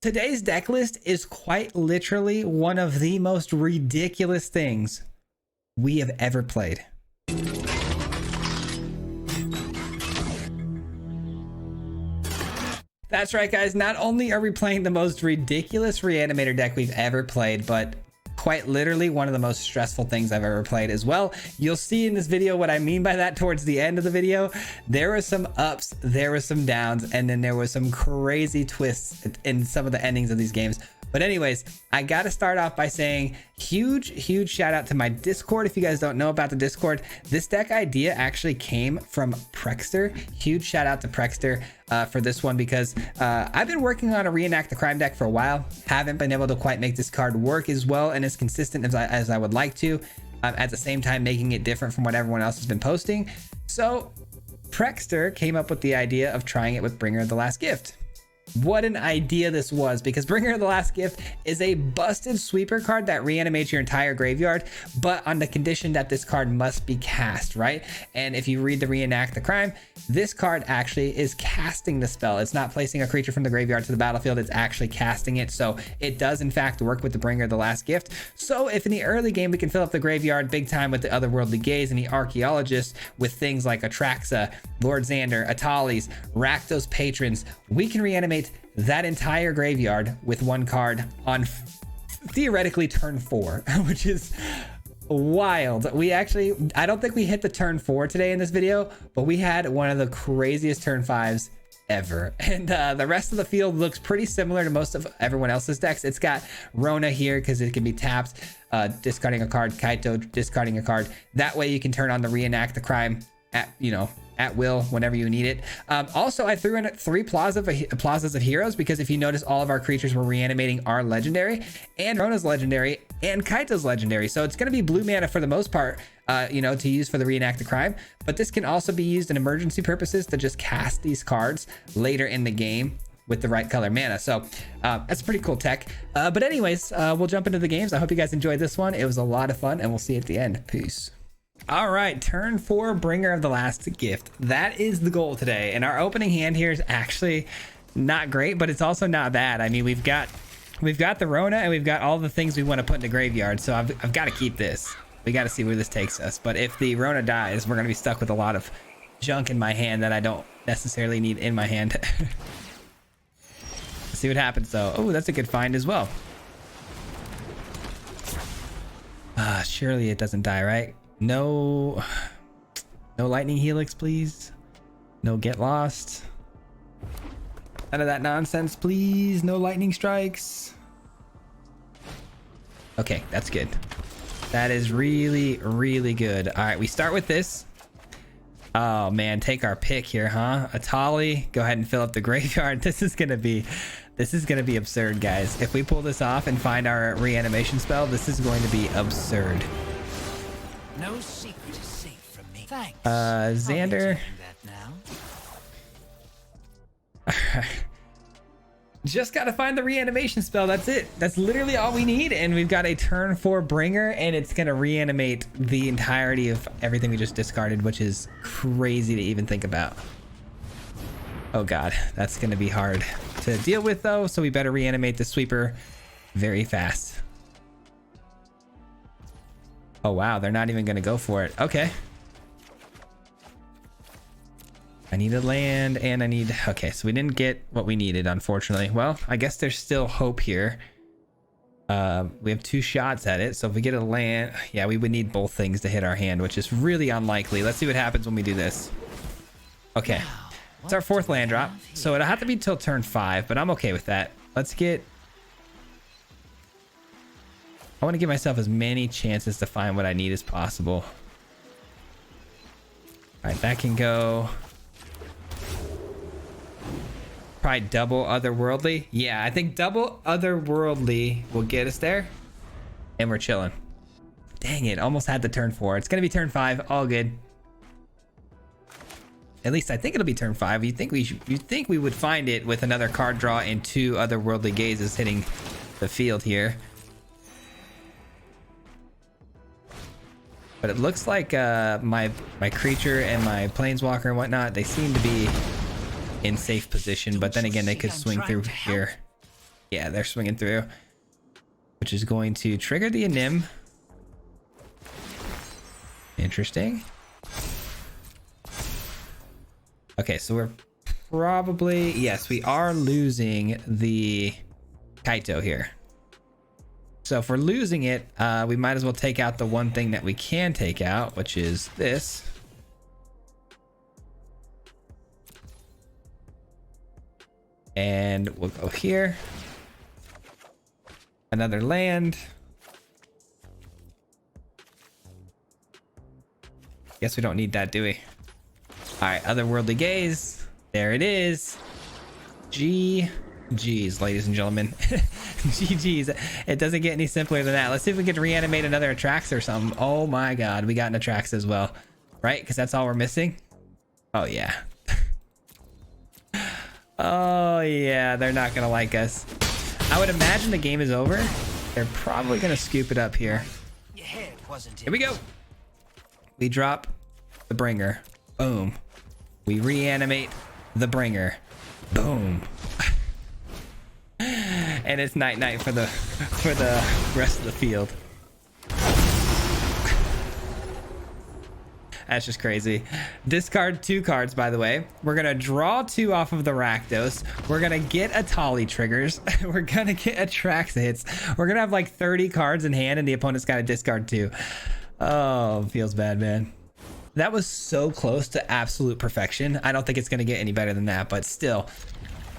Today's deck list is quite literally one of the most ridiculous things we have ever played. That's right, guys. Not only are we playing the most ridiculous Reanimator deck we've ever played, but quite literally one of the most stressful things I've ever played as well. You'll see in this video what I mean by that towards the end of the video. There were some ups, there were some downs, and then there was some crazy twists in some of the endings of these games. But anyways, I got to start off by saying huge shout out to my Discord. If you guys don't know about the Discord, this deck idea actually came from Prexter. Huge shout out to Prexter for this one, because I've been working on a Reenact the Crime deck for a while. Haven't been able to quite make this card work as well and as consistent as I would like to. At the same time, making it different from what everyone else has been posting. So Prexter came up with the idea of trying it with Bringer of the Last Gift. What an idea this was, because Bringer of the Last Gift is a busted sweeper card that reanimates your entire graveyard, but on the condition that this card must be cast, right? And if you read the Reenact the Crime, this card actually is casting the spell. It's not placing a creature from the graveyard to the battlefield, it's actually casting it. So it does in fact work with the Bringer of the Last Gift. So if in the early game we can fill up the graveyard big time with the Otherworldly Gaze and the Archaeologist with things like Atraxa, Lord Xander, Atalis, Rakdos Patrons, we can reanimate that entire graveyard with one card on theoretically turn 4, which is wild. We actually, I don't think we hit the turn 4 today in this video, but we had one of the craziest turn 5s ever. And the rest of the field looks pretty similar to most of everyone else's decks. It's got Rona here because it can be tapped, discarding a card, Kaito discarding a card. That way you can turn on the Reenact the Crime at will whenever you need it. Also, I threw in 3 plazas of heroes, because if you notice, all of our creatures we're reanimating are legendary, and Rona's legendary, and Kaito's legendary. So it's going to be blue mana for the most part, to use for the Reenact the Crime. But this can also be used in emergency purposes to just cast these cards later in the game with the right color mana. So that's pretty cool tech. But anyways, we'll jump into the games. I hope you guys enjoyed this one. It was a lot of fun, and we'll see you at the end. Peace. All right, turn 4, Bringer of the Last Gift. That is the goal today. And our opening hand here is actually not great, but it's also not bad. I mean, we've got the Rona, and we've got all the things we want to put in the graveyard. So I've got to keep this. We got to see where this takes us. But if the Rona dies, we're going to be stuck with a lot of junk in my hand that I don't necessarily need in my hand. Let's see what happens, though. Oh, that's a good find as well. Surely it doesn't die, right? No lightning helix, please. No get lost. None of that nonsense, please. No lightning strikes. Okay, that's good. That is really good. All right, we start with this. Oh man, take our pick here, huh? Atali, go ahead and fill up the graveyard. This is gonna be absurd, guys. If we pull this off and find our reanimation spell, this is going to be absurd. No secret is safe from me. Thanks. Xander. Just gotta find the reanimation spell. That's it. That's literally all we need. And we've got a turn 4 Bringer, and it's gonna reanimate the entirety of everything we just discarded, which is crazy to even think about. Oh god, that's gonna be hard to deal with though. So we better reanimate the sweeper very fast. Oh wow, they're not even gonna go for it. Okay. I need a land, and I need... Okay, so we didn't get what we needed, unfortunately. Well, I guess there's still hope here. We have 2 shots at it, so if we get a land... Yeah, we would need both things to hit our hand, which is really unlikely. Let's see what happens when we do this. Okay, it's our 4th land drop, so it'll have to be till turn 5, but I'm okay with that. Let's get... I want to give myself as many chances to find what I need as possible. All right, that can go. Probably double Otherworldly. Yeah, I think double Otherworldly will get us there. And we're chilling. Dang it, almost had the turn 4. It's going to be turn 5. All good. At least I think it'll be turn 5. You'd think we would find it with another card draw and 2 Otherworldly Gazes hitting the field here. But it looks like my creature and my planeswalker and whatnot, they seem to be in safe position, but then again, they could swing through here. Yeah, they're swinging through, which is going to trigger the anim. Interesting. Okay, so we're probably, yes, we are losing the Kaito here. So if we're losing it, we might as well take out the one thing that we can take out, which is this. And we'll go here. Another land. Guess we don't need that, do we? All right, otherworldly gaze. There it is. GG's, ladies and gentlemen. GG's. It doesn't get any simpler than that. Let's see if we can reanimate another Atrax or something. Oh my god, we got an Atrax as well, right? Because that's all we're missing. Oh yeah. Oh yeah, they're not gonna like us. I would imagine the game is over. They're probably gonna scoop it up here. Your head wasn't Here we go. We drop the bringer. Boom. We reanimate the bringer. Boom. And it's night night for the rest of the field. That's just crazy. Discard 2 cards, by the way. We're gonna draw 2 off of the Rakdos. We're gonna get Atali triggers. We're gonna get Atrax hits. We're gonna have like 30 cards in hand, and the opponent's got to discard 2. Oh, feels bad, man. That was so close to absolute perfection. I don't think it's gonna get any better than that, but still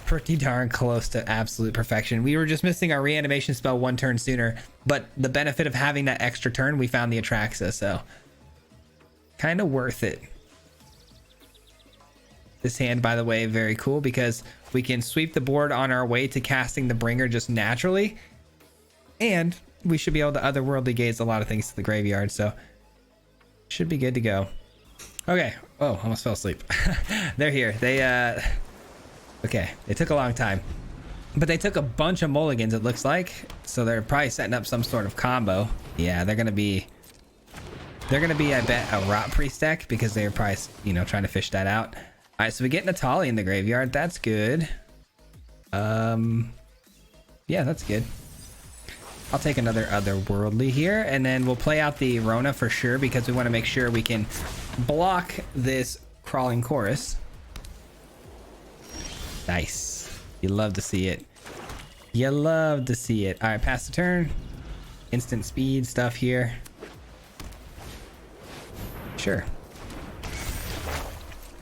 pretty darn close to absolute perfection. We were just missing our reanimation spell 1 turn sooner, but the benefit of having that extra turn, we found the Atraxa, so kind of worth it. This hand, by the way, very cool because we can sweep the board on our way to casting the bringer just naturally, and we should be able to otherworldly gaze a lot of things to the graveyard, so should be good to go. Okay. Oh, almost fell asleep. They're here. They okay, they took a long time, but they took a bunch of mulligans, it looks like, so they're probably setting up some sort of combo. Yeah, they're gonna be, I bet, a Rot Priest deck because they're probably, you know, trying to fish that out. All right, so we get Natali in the graveyard. That's good. Yeah, that's good. I'll take another otherworldly here, and then we'll play out the Rona for sure because we want to make sure we can block this Crawling Chorus. Nice. You love to see it. You love to see it. All right, pass the turn. Instant speed stuff here. Sure.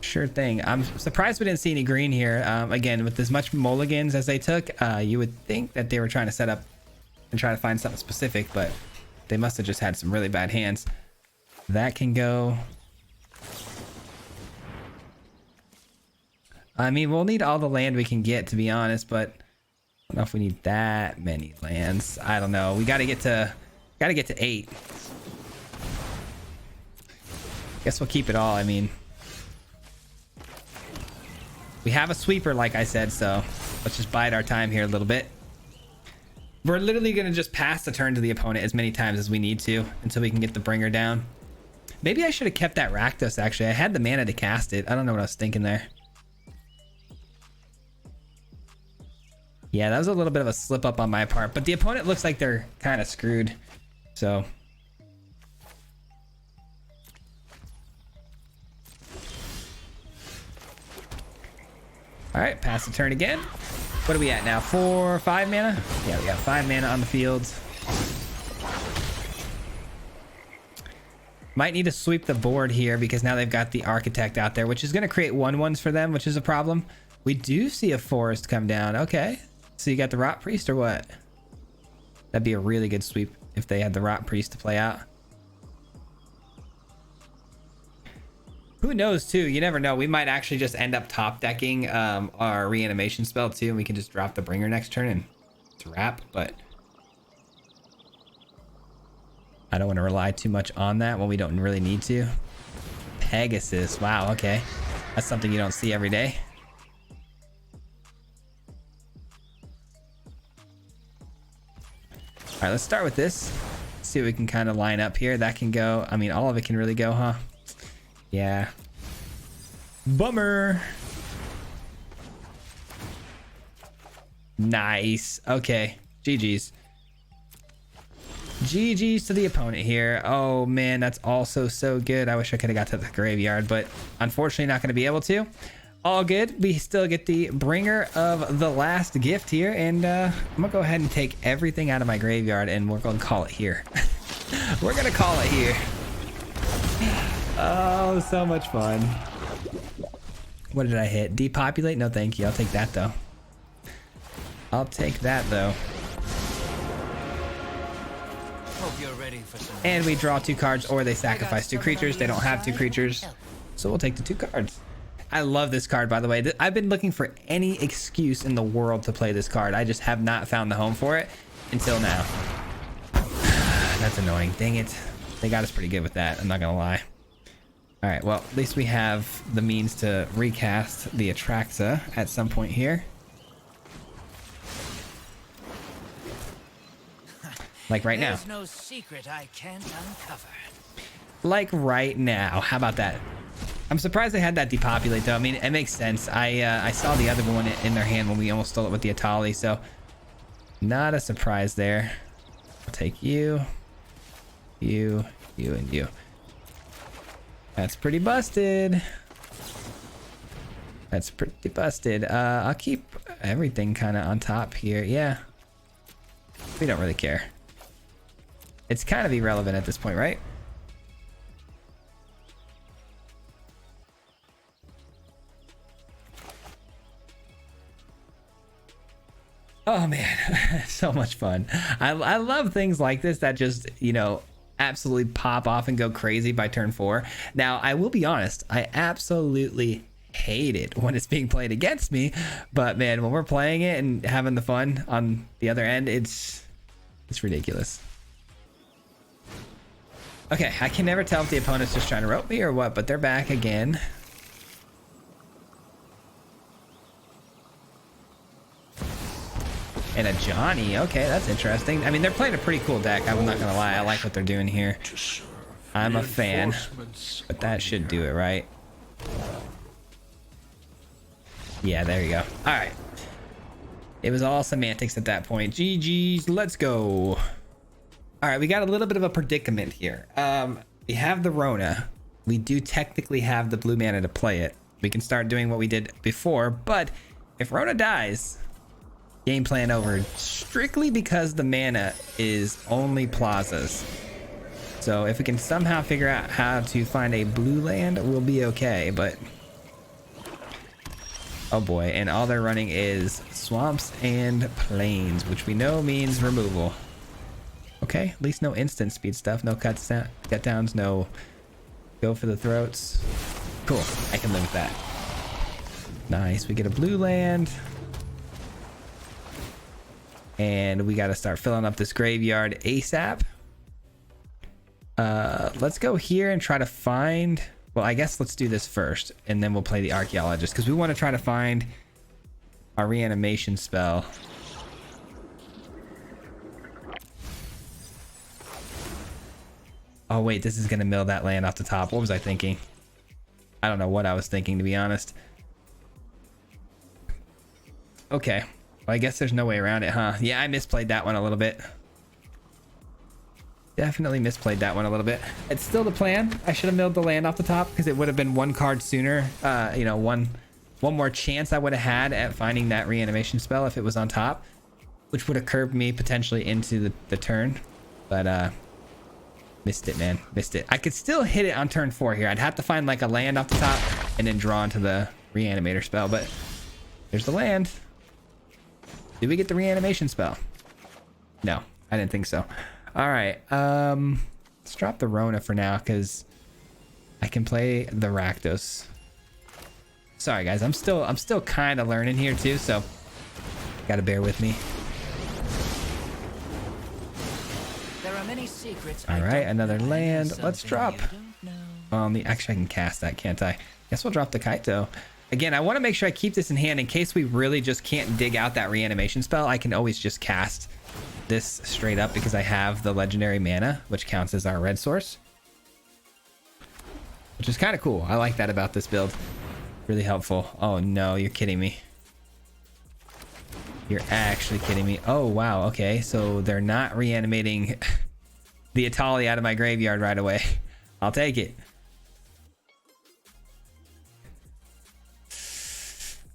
Sure thing. I'm surprised we didn't see any green here. Again, with as much mulligans as they took, you would think that they were trying to set up and try to find something specific, but they must have just had some really bad hands. That can go. I mean, we'll need all the land we can get, to be honest, but I don't know if we need that many lands. I don't know. We got to get to 8. Guess we'll keep it all. I mean, we have a sweeper, like I said, so let's just bide our time here a little bit. We're literally going to just pass the turn to the opponent as many times as we need to until we can get the bringer down. Maybe I should have kept that Rakdos, actually. I had the mana to cast it. I don't know what I was thinking there. Yeah, that was a little bit of a slip up on my part, but the opponent looks like they're kind of screwed, so. All right, pass the turn again. What are we at now? 4, 5 mana? Yeah, we got 5 mana on the field. Might need to sweep the board here because now they've got the Architect out there, which is going to create 1/1s for them, which is a problem. We do see a forest come down. Okay. So you got the Rot Priest or what? That'd be a really good sweep if they had the Rot Priest to play out. Who knows too? You never know. We might actually just end up top decking our reanimation spell too, and we can just drop the bringer next turn and it's a wrap. But I don't want to rely too much on that when we don't really need to. Pegasus. Wow. Okay, that's something you don't see every day. All right, let's start with this. See what we can kind of line up here. That can go. I mean, all of it can really go, huh? Yeah. Bummer. Nice. Okay. GG's. GG's to the opponent here. Oh man, that's also so good. I wish I could have got to the graveyard, but unfortunately not going to be able to. All good. We still get the bringer of the last gift here, and I'm gonna go ahead and take everything out of my graveyard, and we're gonna call it here. We're gonna call it here. Oh, so much fun. What did I hit? Depopulate? No, thank you. I'll take that though. I'll take that though. Hope you're ready for some. And we draw 2 cards, or they sacrifice 2 creatures. They don't have 2 creatures, so we'll take the 2 cards. I love this card, by the way. I've been looking for any excuse in the world to play this card. I just have not found the home for it until now. That's annoying. Dang it. They got us pretty good with that. I'm not gonna lie. All right, well, at least we have the means to recast the Atraxa at some point here. Like right now. There's no secret I can't uncover. Like right now. How about that? I'm surprised they had that depopulate though. I mean, it makes sense. I saw the other one in their hand when we almost stole it with the Atali, so not a surprise there. I'll take you, you, and you. That's pretty busted. That's pretty busted. I'll keep everything kind of on top here. Yeah. We don't really care. It's kind of irrelevant at this point, right? Oh man, so much fun. I love things like this that just, you know, absolutely pop off and go crazy by turn 4. Now, I will be honest, I absolutely hate it when it's being played against me, but man, when we're playing it and having the fun on the other end, it's ridiculous. Okay, I can never tell if the opponent's just trying to rope me or what, but they're back again. And a Johnny. Okay, that's interesting. I mean, they're playing a pretty cool deck. I'm not gonna lie. I like what they're doing here. I'm a fan. But that should do it, right? Yeah, there you go. All right. It was all semantics at that point. GG's. Let's go. All right, we got a little bit of a predicament here. We have the Rona. We do technically have the blue mana to play it. We can start doing what we did before, but if Rona dies, game plan over, strictly because the mana is only plazas. So if we can somehow figure out how to find a blue land, we'll be okay, but oh boy, and all they're running is swamps and plains, which we know means removal. Okay, at least no instant speed stuff, no cut downs, no go for the throats. Cool, I can live with that. Nice, we get a blue land. And we got to start filling up this graveyard ASAP. Let's go here and try to find... Well, I guess let's do this first, and then we'll play the Archaeologist, because we want to try to find our reanimation spell. Oh, wait, this is going to mill that land off the top. What was I thinking? I don't know what I was thinking, to be honest. Okay. Well, I guess there's no way around it, huh? Yeah, I misplayed that one a little bit. Definitely misplayed that one a little bit. It's still the plan. I should have milled the land off the top because it would have been 1 card sooner. You know, one more chance I would have had at finding that reanimation spell if it was on top, which would have curved me potentially into the turn. But missed it, man. Missed it. I could still hit it on turn 4 here. I'd have to find like a land off the top and then draw into the reanimator spell. But there's the land. Did we get the reanimation spell? No, I didn't think so. All right, let's drop the Rona for now because I can play the Rakdos. Sorry guys, I'm still kind of learning here too, so gotta bear with me. There are many secrets. All right, another land. Let's drop. Actually, I can cast that, can't I? Guess we'll drop the Kaito. Again, I want to make sure I keep this in hand in case we really just can't dig out that reanimation spell. I can always just cast this straight up because I have the legendary mana, which counts as our red source, which is kind of cool. I like that about this build. Really helpful. Oh no, you're kidding me. You're actually kidding me. Oh, wow. Okay, so they're not reanimating the Atali out of my graveyard right away. I'll take it.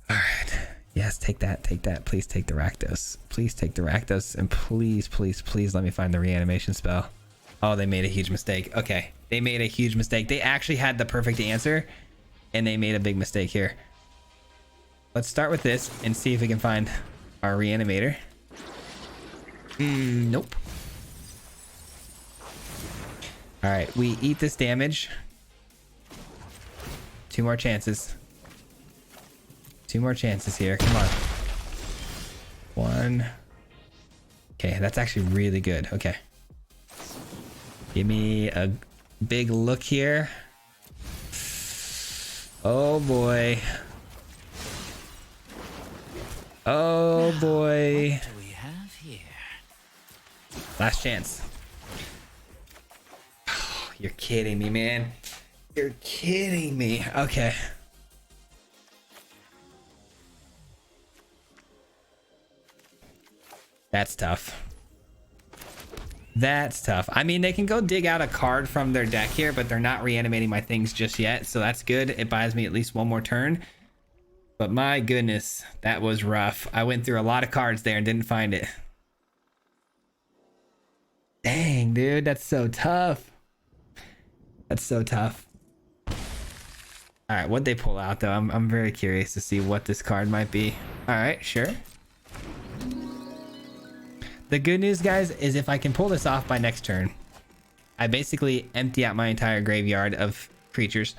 All right. Yes, take that. Take that. Please take the Rakdos. Please take the Rakdos. And please, please, please let me find the reanimation spell. Oh, they made a huge mistake. Okay. They made a huge mistake. They actually had the perfect answer, and they made a big mistake here. Let's start with this and see if we can find our reanimator. Nope. All right, we eat this damage. 2 more chances. 2 more chances here. Come on. 1. Okay, that's actually really good. Okay. Give me a big look here. Oh boy. Oh boy. What do we have here? Last chance. Oh, you're kidding me, man. You're kidding me. Okay. That's tough. That's tough. I mean, they can go dig out a card from their deck here, but they're not reanimating my things just yet. So that's good. It buys me at least 1 more turn. But my goodness, that was rough. I went through a lot of cards there and didn't find it. Dang, dude, that's so tough. That's so tough. All right, what'd they pull out, though? I'm very curious to see what this card might be. All right, sure. The good news, guys, is if I can pull this off by next turn, I basically empty out my entire graveyard of creatures.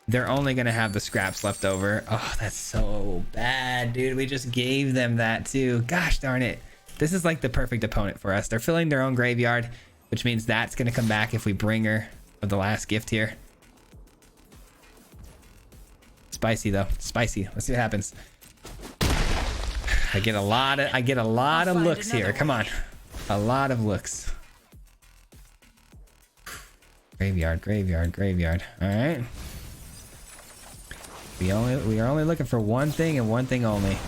They're only going to have the scraps left over. Oh, that's so bad, dude. We just gave them that too. Gosh darn it. This is like the perfect opponent for us. They're filling their own graveyard, which means that's going to come back if we bring her of the last gift here. Spicy though. Spicy. Let's see what happens. I get a lot of looks here. Come on. A lot of looks. Graveyard, graveyard, graveyard. All right. We are only looking for one thing and one thing only.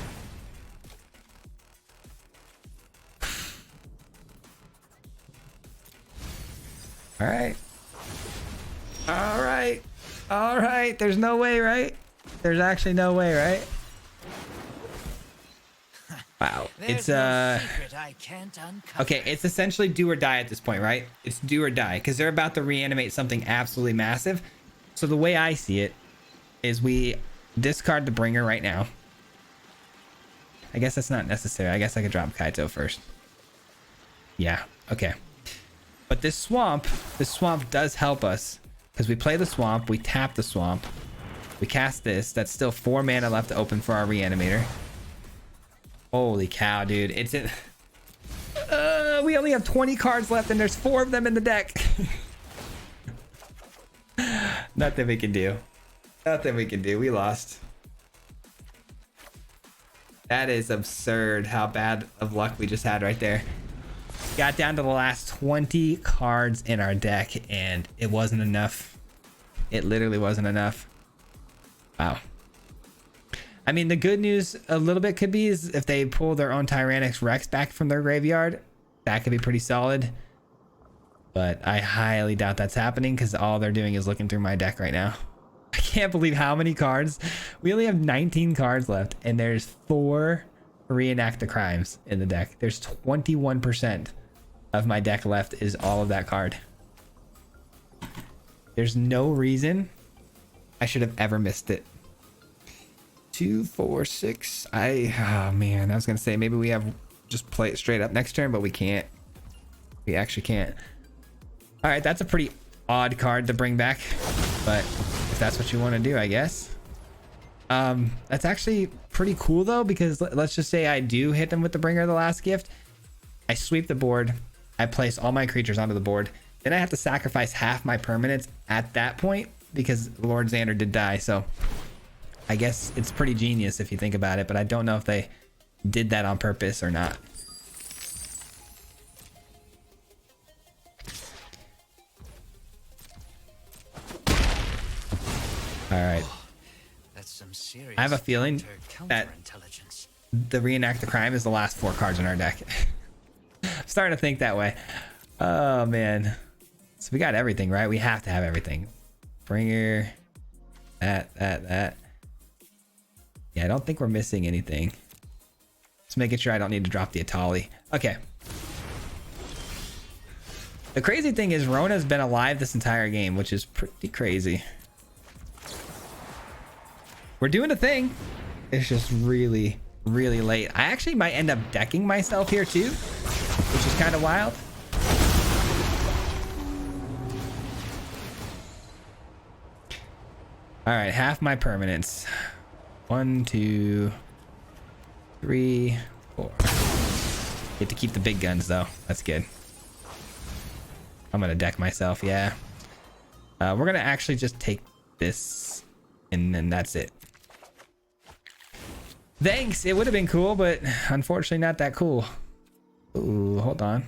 All right. All right. All right. There's no way, right? There's actually no way, right? Wow. It's no secret I can't uncover. okay, it's essentially do or die at this point, right? It's do or die because they're about to reanimate something absolutely massive. So the way I see it is we discard the bringer right now. I guess that's not necessary. I guess I could drop Kaito first. Yeah, okay. But this swamp does help us because we play the swamp, we tap the swamp, we cast this. That's still 4 mana left to open for our reanimator. Holy cow, dude. It's in... we only have 20 cards left and there's 4 of them in the deck. Nothing we can do. Nothing we can do. We lost. That is absurd how bad of luck we just had right there. Got down to the last 20 cards in our deck and it wasn't enough. It literally wasn't enough. Wow. I mean, the good news a little bit could be is if they pull their own Tyrannix Rex back from their graveyard, that could be pretty solid. But I highly doubt that's happening because all they're doing is looking through my deck right now. I can't believe how many cards. We only have 19 cards left and there's 4 Reenact the Crimes in the deck. There's 21% of my deck left is all of that card. There's no reason I should have ever missed it. 2, 4, 6. Oh man, I was gonna say maybe we have just play it straight up next turn, but we can't. We actually can't. All right, that's a pretty odd card to bring back, but if that's what you want to do, I guess. That's actually pretty cool though, because let's just say I do hit them with the bringer of the last gift. I sweep the board. I place all my creatures onto the board. Then I have to sacrifice half my permanents at that point because Lord Xander did die. So I guess it's pretty genius if you think about it, but I don't know if they did that on purpose or not. All right. That's some serious I have a feeling that the Reenact the Crime is the last 4 cards in our deck. I'm starting to think that way. Oh man. So we got everything, right? We have to have everything. Bringer. That. Yeah, I don't think we're missing anything. Just making sure I don't need to drop the Atali. Okay. The crazy thing is Rona's been alive this entire game, which is pretty crazy. We're doing a thing. It's just really, really late. I actually might end up decking myself here too, which is kind of wild. All right, half my permanents. 1, 2, 3, 4. Get to keep the big guns though. That's good. I'm gonna deck myself, yeah. We're gonna actually just take this and then that's it. Thanks, it would have been cool, but unfortunately not that cool. Ooh, hold on.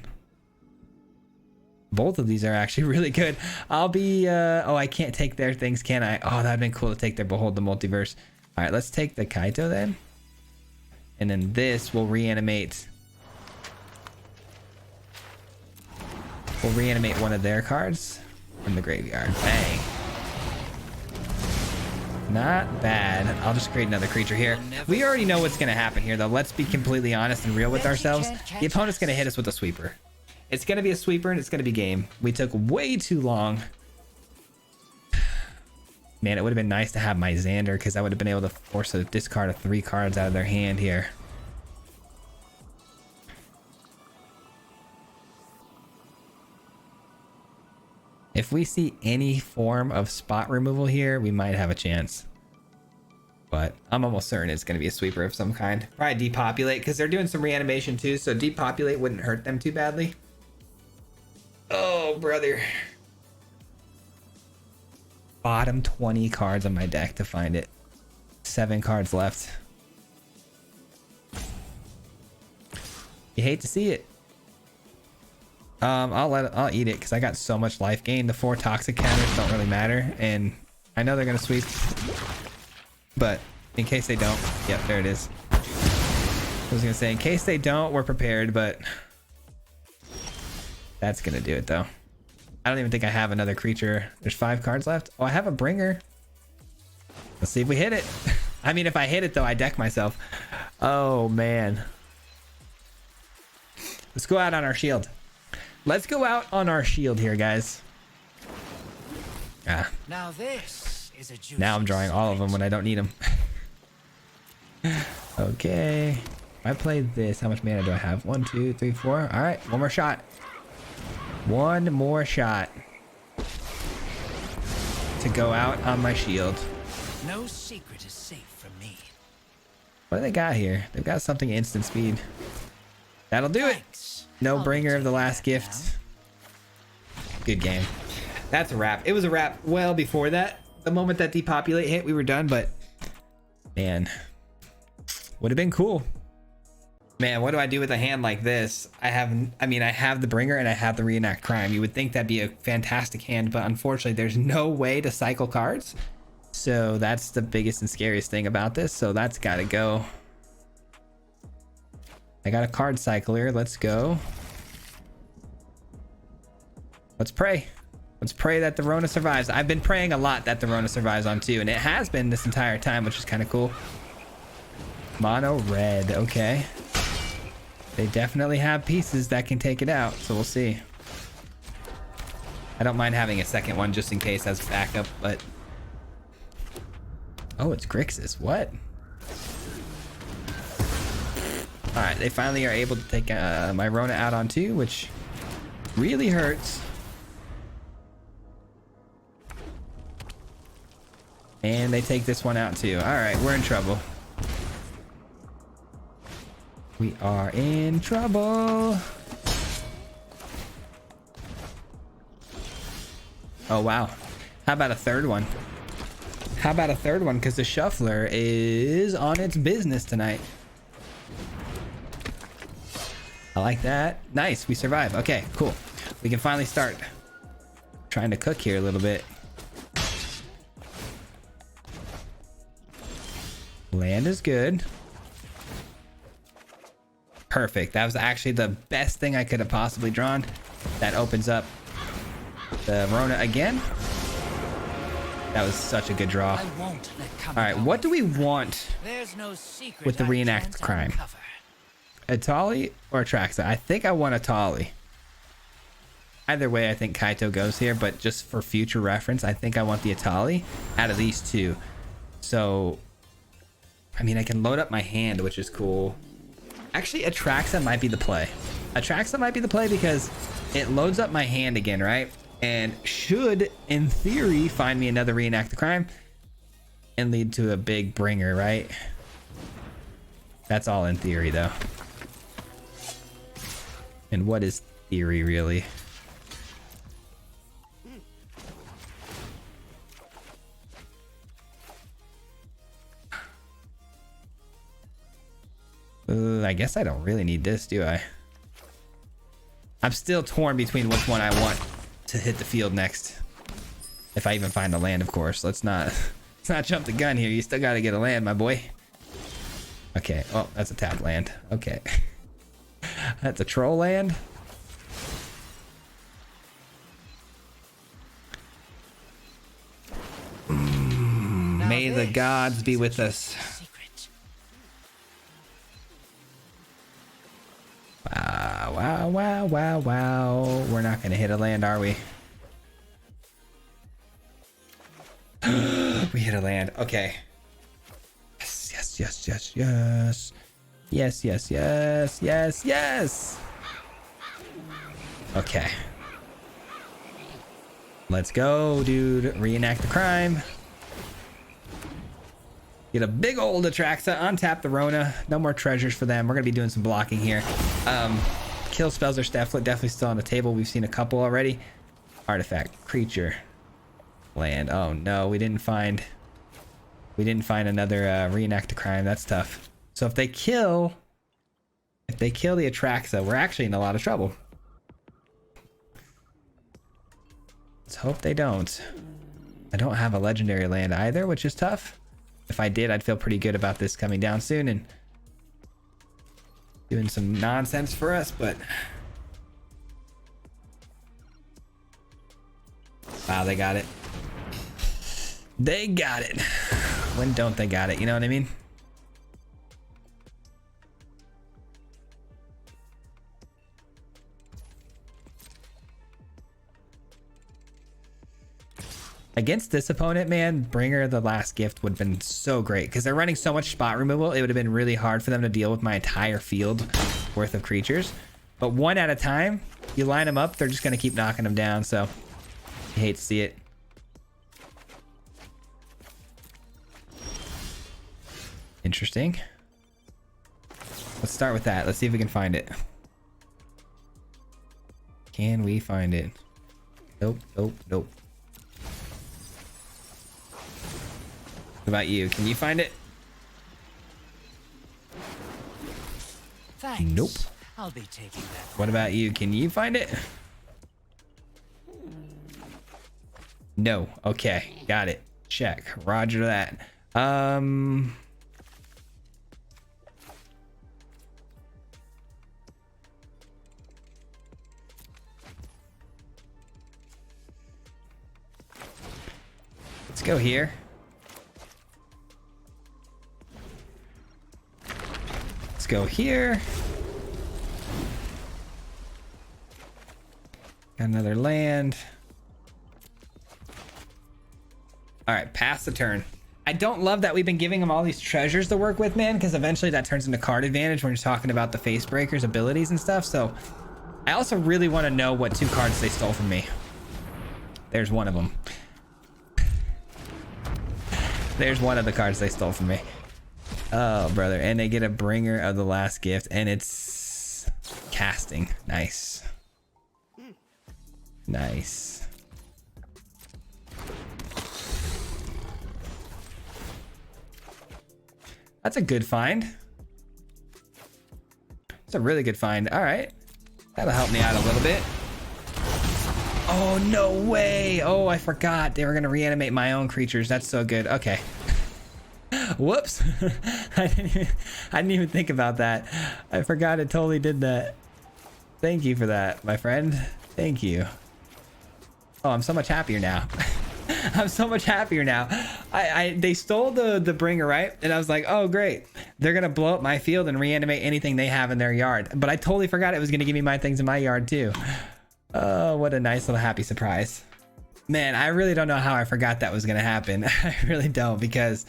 Both of these are actually really good. I'll be, oh, I can't take their things, can I? Oh, that'd been cool to take their Behold the Multiverse. All right, let's take the Kaito then. And then this will reanimate. We'll reanimate one of their cards from the graveyard. Bang. Not bad. I'll just create another creature here. We already know what's going to happen here, though. Let's be completely honest and real with ourselves. The opponent's going to hit us with a sweeper. It's going to be a sweeper, and it's going to be game. We took way too long. Man, it would have been nice to have my Xander, because I would have been able to force a discard of 3 cards out of their hand here. If we see any form of spot removal here, we might have a chance. But I'm almost certain it's going to be a sweeper of some kind. Probably depopulate, because they're doing some reanimation too, so depopulate wouldn't hurt them too badly. Oh, brother. Bottom 20 cards on my deck to find it. 7 cards left. You hate to see it. I'll eat it because I got so much life gain. The 4 toxic counters don't really matter, and I know they're gonna sweep, but in case they don't, yep, there it is. I was gonna say in case they don't, we're prepared, but that's gonna do it though. I don't even think I have another creature. There's 5 cards left. Oh, I have a bringer. Let's see if we hit it. I mean, if I hit it though, I deck myself. Oh man. Let's go out on our shield. Let's go out on our shield here, guys. Ah. Now this is a juicy Now I'm drawing all of them when I don't need them. Okay. If I play this, how much mana do I have? 1, 2, 3, 4. All right, one more shot. One more shot to go out on my shield. No secret is safe from me. What do they got here? They've got something instant speed. That'll do it. No bringer of the last gift. Good game. That's a wrap. It was a wrap well before that. The moment that depopulate hit, we were done, but man, would have been cool. Man, what do I do with a hand like this? I have the bringer and I have the Reenact Crime. You would think that'd be a fantastic hand, but unfortunately there's no way to cycle cards. So that's the biggest and scariest thing about this. So that's gotta go. I got a card cycler. Let's go. Let's pray. Let's pray that the Rona survives. I've been praying a lot that the Rona survives on too, and it has been this entire time, which is kind of cool. Mono red. Okay. They definitely have pieces that can take it out, so we'll see. I don't mind having a second one just in case as backup, but... Oh, it's Grixis. What? Alright, they finally are able to take my Rona out on 2, which really hurts. And they take this one out too. Alright, we're in trouble. We are in trouble. Oh, wow. How about a third one? How about a third one? Because the Shuffler is on its business tonight. I like that. Nice. We survive. Okay, cool. We can finally start trying to cook here a little bit. Land is good. Perfect. That was actually the best thing I could have possibly drawn. That opens up the Rona again. That was such a good draw. I won't let come All right, what do we want There's no secret with the I reenact can't crime? uncover. Atali or Atraxa? I think I want Atali. Either way, I think Kaito goes here, but just for future reference, I think I want the Atali out of these two. So, I mean, I can load up my hand, which is cool. Actually, Atraxa might be the play. Atraxa might be the play because it loads up my hand again, right? And should, in theory, find me another reenact the crime and lead to a big bringer, right? That's all in theory, though. And what is theory, really? I guess I don't really need this, do I? I'm still torn between which one I want to hit the field next. If I even find a land, of course. Let's not jump the gun here. You still got to get a land, my boy. Okay. Oh, that's a tap land. Okay. That's a troll land. May the gods be with us. Wow, wow, wow, wow. We're not going to hit a land, are we? We hit a land. Okay. Yes, yes, yes, yes, yes. Yes, yes, yes, yes, yes. Okay. Let's go, dude. Reenact the crime. Get a big old Atraxa, untap the Rona. No more treasures for them. We're going to be doing some blocking here. Kill spells are definitely still on the table. We've seen a couple already. Artifact, creature, land. Oh no, we didn't find another reenact the crime. That's tough. So if they kill the Atraxa, we're actually in a lot of trouble. Let's hope they don't. I don't have a legendary land either, which is tough. If I did, I'd feel pretty good about this coming down soon and doing some nonsense for us, but wow, they got it. They got it. When don't they got it? You know what I mean? Against this opponent, man, Bringer the Last Gift would have been so great because they're running so much spot removal. It would have been really hard for them to deal with my entire field worth of creatures. But one at a time, you line them up, they're just going to keep knocking them down. So you hate to see it. Interesting. Let's start with that. Let's see if we can find it. Can we find it? Nope, nope, nope. What about you? Can you find it? Thanks. Nope. I'll be taking that. What about you? Can you find it? No. Okay. Got it. Check. Roger that. Let's go here. Go here. Got another land. All right, pass the turn. I don't love that we've been giving them all these treasures to work with, man, because eventually that turns into card advantage when you're talking about the face breakers abilities and stuff. So I also really want to know what 2 cards they stole from me. There's one of them. There's one of the cards they stole from me. Oh, brother. And they get a Bringer of the Last Gift, and it's casting. Nice. Nice. That's a good find. It's a really good find. All right. That'll help me out a little bit. Oh, no way. Oh, I forgot. They were going to reanimate my own creatures. That's so good. Okay. Whoops. I didn't even think about that. I forgot it totally did that. Thank you for that, my friend. Thank you. Oh, I'm so much happier now. I'm so much happier now. They stole the bringer, right? And I was like, oh great, they're gonna blow up my field and reanimate anything they have in their yard. But I totally forgot it was gonna give me my things in my yard too. Oh, what a nice little happy surprise. Man, I really don't know how I forgot that was gonna happen. I really don't, because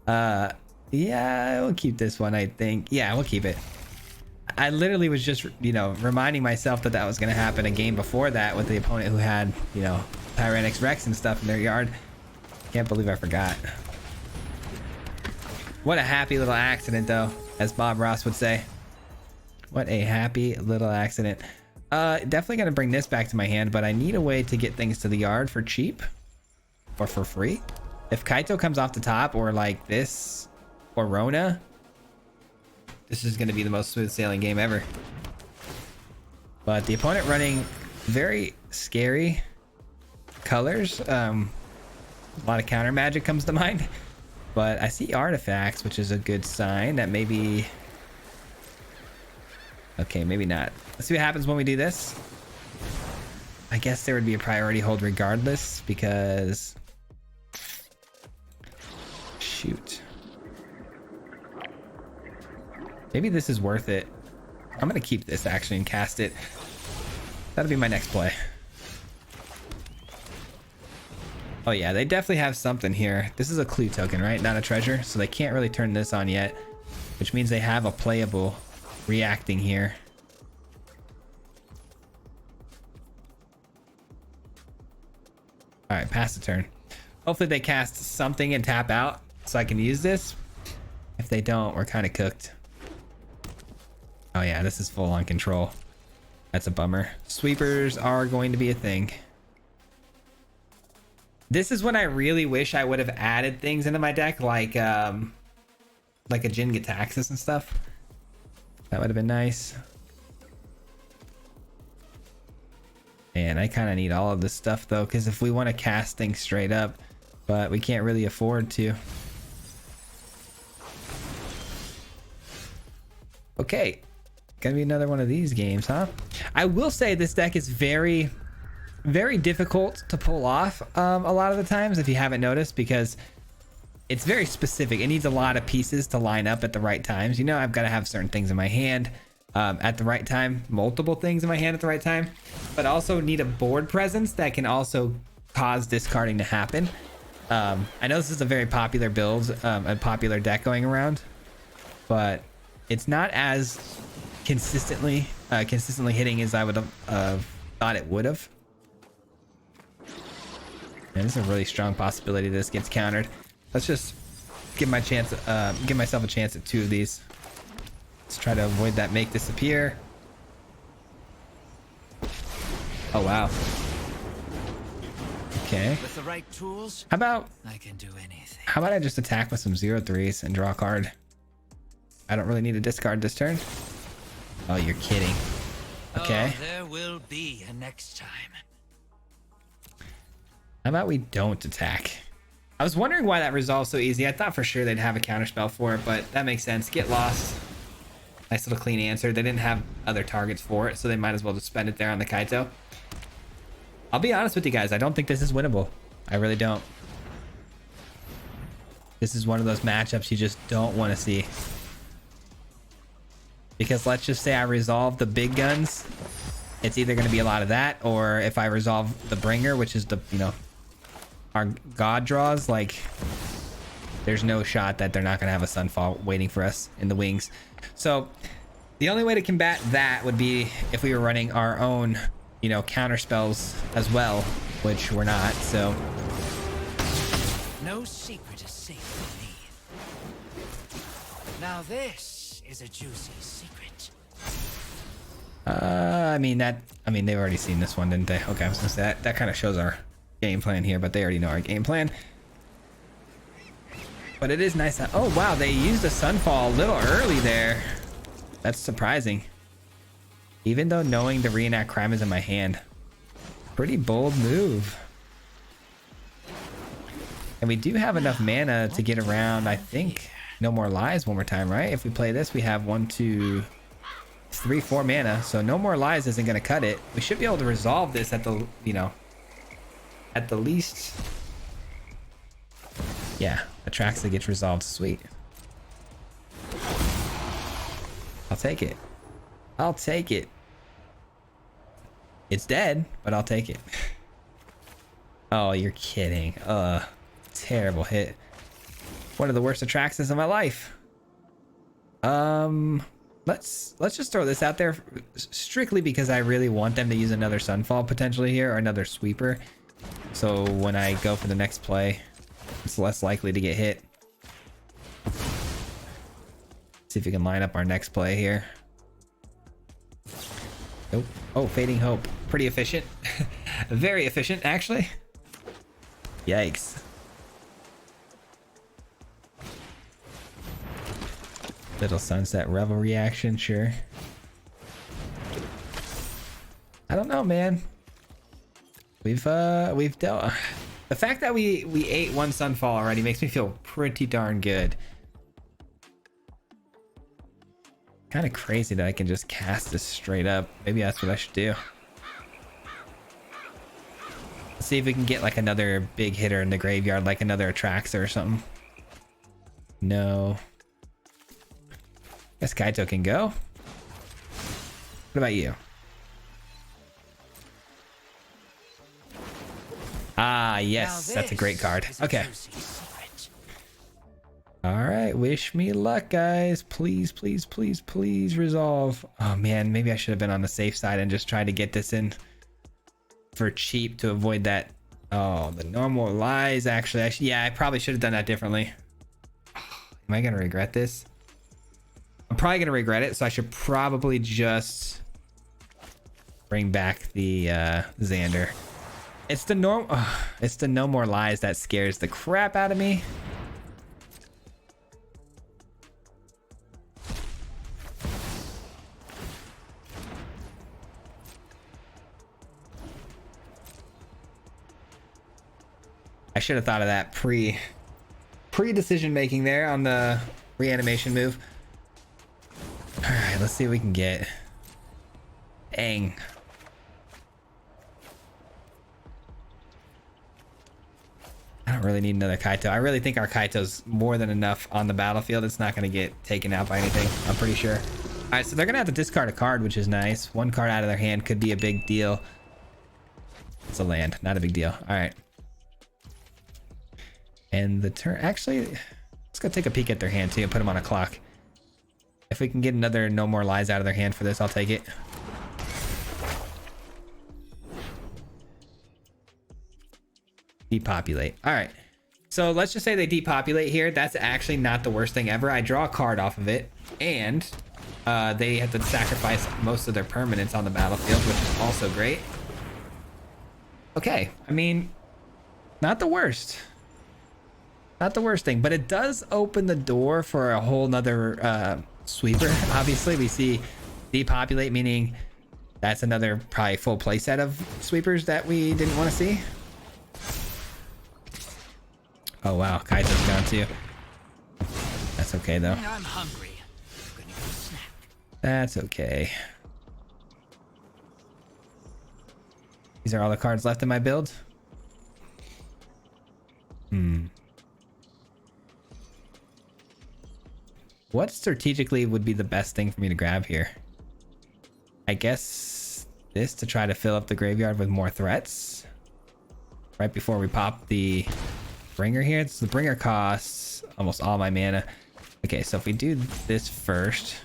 yeah, we'll keep this one, I think. Yeah, we'll keep it. I literally was just, you know, reminding myself that that was gonna happen a game before that with the opponent who had, you know, Tyrannix Rex and stuff in their yard. Can't believe I forgot. What a happy little accident though, as Bob Ross would say. What a happy little accident. Definitely gonna bring this back to my hand, but I need a way to get things to the yard for cheap or for free. If Kaito comes off the top, or like this, or Rona, this is gonna be the most smooth sailing game ever. But the opponent running very scary colors. A lot of counter magic comes to mind, but I see artifacts, which is a good sign that maybe. Okay, maybe not. Let's see what happens when we do this. I guess there would be a priority hold regardless, because shoot, maybe this is worth it. I'm gonna keep this actually and cast it. That'll be my next play. Oh yeah, they definitely have something here. This is a clue token, right? Not a treasure, so they can't really turn this on yet, which means they have a playable reacting here. All right, pass the turn. Hopefully they cast something and tap out so I can use this. If they don't, we're kind of cooked. Oh yeah, this is full on control. That's a bummer. Sweepers are going to be a thing. This is when I really wish I would have added things into my deck, like a Jin Gitaxis and stuff. That would have been nice. And I kind of need all of this stuff though, because if we want to cast things straight up, but we can't really afford to. Okay, gonna be another one of these games, huh? I will say this deck is very, very difficult to pull off a lot of the times, if you haven't noticed, because it's very specific. It needs a lot of pieces to line up at the right times. You know, I've got to have certain things in my hand at the right time, multiple things in my hand at the right time, but also need a board presence that can also cause discarding to happen. I know this is a very popular build, a popular deck going around, but it's not as consistently hitting as I would have thought it would have. And this is a really strong possibility this gets countered. Let's just give myself a chance at 2 of these. Let's try to avoid that make disappear. Oh wow. Okay. With the right tools, How about I can do anything. How about I just attack with some 0/3s and draw a card? I don't really need to discard this turn. Oh, you're kidding. Okay. Oh, there will be a next time. How about we don't attack? I was wondering why that resolves so easy. I thought for sure they'd have a counterspell for it, but that makes sense. Get lost. Nice little clean answer. They didn't have other targets for it, so they might as well just spend it there on the Kaito. I'll be honest with you guys. I don't think this is winnable. I really don't. This is one of those matchups you just don't want to see. Because let's just say I resolve the big guns. It's either going to be a lot of that, or if I resolve the bringer, which is the, you know, our god draws, like there's no shot that they're not going to have a sunfall waiting for us in the wings. So the only way to combat that would be if we were running our own, you know, counter spells as well, which we're not. So No secret is safe from me. Now this is a juicy secret. I mean they've already seen this one, didn't they? Okay, I was gonna say that kind of shows our game plan here, but they already know our game plan. But it is nice that, oh wow, they used a sunfall a little early there. That's surprising. Even though knowing the reenact crime is in my hand. Pretty bold move. And we do have enough mana to get around, I think, No More Lies one more time, right? If we play this, we have 1, 2, 3, 4 mana. So No More Lies isn't going to cut it. We should be able to resolve this at the, you know, at the least. Yeah, Atraxa gets resolved. Sweet. I'll take it. I'll take it. It's dead, but I'll take it. Oh, you're kidding. Terrible hit. One of the worst Atraxas of my life. Let's just throw this out there strictly because I really want them to use another Sunfall potentially here, or another sweeper. So when I go for the next play, it's less likely to get hit. See if we can line up our next play here. Nope. Oh, Fading Hope. Pretty efficient. Very efficient, actually. Yikes. Little Sunset Revelry action, sure. I don't know, man. We've dealt. The fact that we ate one Sunfall already makes me feel pretty darn good. Kind of crazy that I can just cast this straight up. Maybe that's what I should do. Let's see if we can get like another big hitter in the graveyard, like another Atraxa or something. No. Guess Kaito can go. What about you? Ah, yes, that's a great card. Okay. All right, wish me luck, guys. Please, please, please, please resolve. Oh man, maybe I should have been on the safe side and just tried to get this in for cheap to avoid that. Oh, the No More Lies. Actually, yeah, I probably should have done that differently. Am I gonna regret this? I'm probably gonna regret it, so I should probably just bring back the Xander. It's the it's the No More Lies that scares the crap out of me. I should have thought of that pre decision making there on the reanimation move. All right, let's see what we can get. Dang. I don't really need another Kaito. I really think our Kaito's more than enough on the battlefield. It's not going to get taken out by anything, I'm pretty sure. All right, so they're going to have to discard a card, which is nice. One card out of their hand could be a big deal. It's a land, not a big deal. All right. And the turn, actually, let's go take a peek at their hand too and put them on a clock. If we can get another No More Lies out of their hand for this, I'll take it. Depopulate. All right. So let's just say they depopulate here. That's actually not the worst thing ever. I draw a card off of it, and they have to sacrifice most of their permanents on the battlefield, which is also great. Okay. I mean, not the worst. Not the worst thing, but it does open the door for a whole nother sweeper. Obviously, we see depopulate, meaning that's another probably full play set of sweepers that we didn't want to see. Oh wow, Kaito's gone too. That's okay though. I'm hungry. I'm gonna go snack. That's okay. These are all the cards left in my build. What strategically would be the best thing for me to grab here? I guess this to try to fill up the graveyard with more threats. Right before we pop the bringer here. So the bringer costs almost all my mana. Okay, so if we do this first,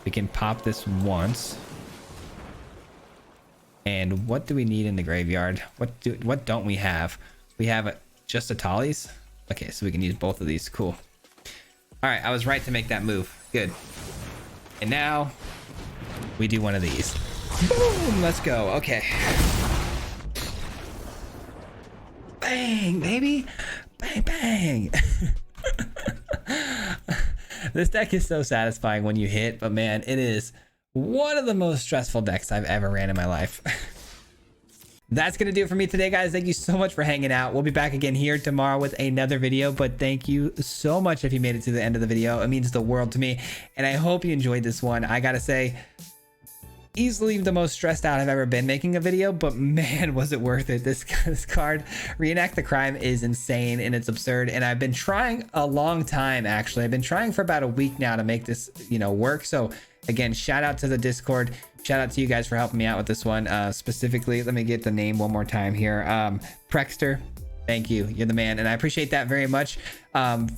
we can pop this once. And what do we need in the graveyard? What don't we have? We have just a Tallies. Okay, so we can use both of these. Cool. All right, I was right to make that move. Good. And now we do one of these. Boom, let's go. Okay. Bang, baby. Bang, bang. This deck is so satisfying when you hit, but man, it is one of the most stressful decks I've ever ran in my life. That's going to do it for me today, guys. Thank you so much for hanging out. We'll be back again here tomorrow with another video, but thank you so much if you made it to the end of the video. It means the world to me, and I hope you enjoyed this one. I got to say, easily the most stressed out I've ever been making a video, but man, was it worth it. This card, Reenact the Crime, is insane and it's absurd, and I've been trying a long time. Actually, I've been trying for about a week now to make this, you know, work. So again, shout out to the Discord, shout out to you guys for helping me out with this one. Specifically, let me get the name one more time here. Prexter, thank you, you're the man, and I appreciate that very much.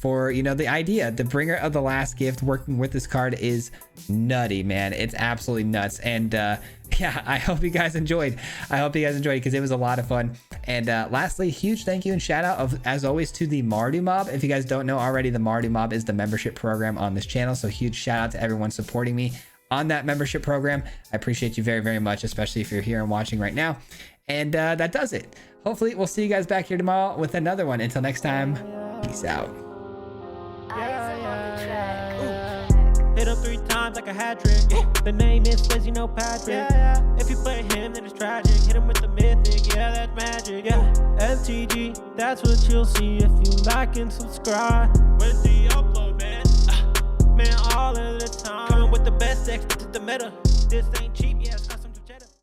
For, you know, the idea, the bringer of the last gift, working with this card is nutty, man. It's absolutely nuts. And yeah, I hope you guys enjoyed. I hope you guys enjoyed, because it was a lot of fun. And lastly, huge thank you and shout out as always to the Mardu Mob. If you guys don't know already, the Mardu Mob is the membership program on this channel, so huge shout out to everyone supporting me on that membership program. I appreciate you very, very much, especially if you're here and watching right now. And that does it. Hopefully we'll see you guys back here tomorrow with another one. Until next time, peace out. Hit him 3 times like a hat trick. The name is Swayze, no Patrick. If you play him, then it's tragic. Hit him with the mythic, yeah, that's magic. Yeah, MTG, that's what you'll see if you like and subscribe. Where's the upload, man? Man, all of the time. Coming with the best decks, this is the meta. This ain't cheap, yeah.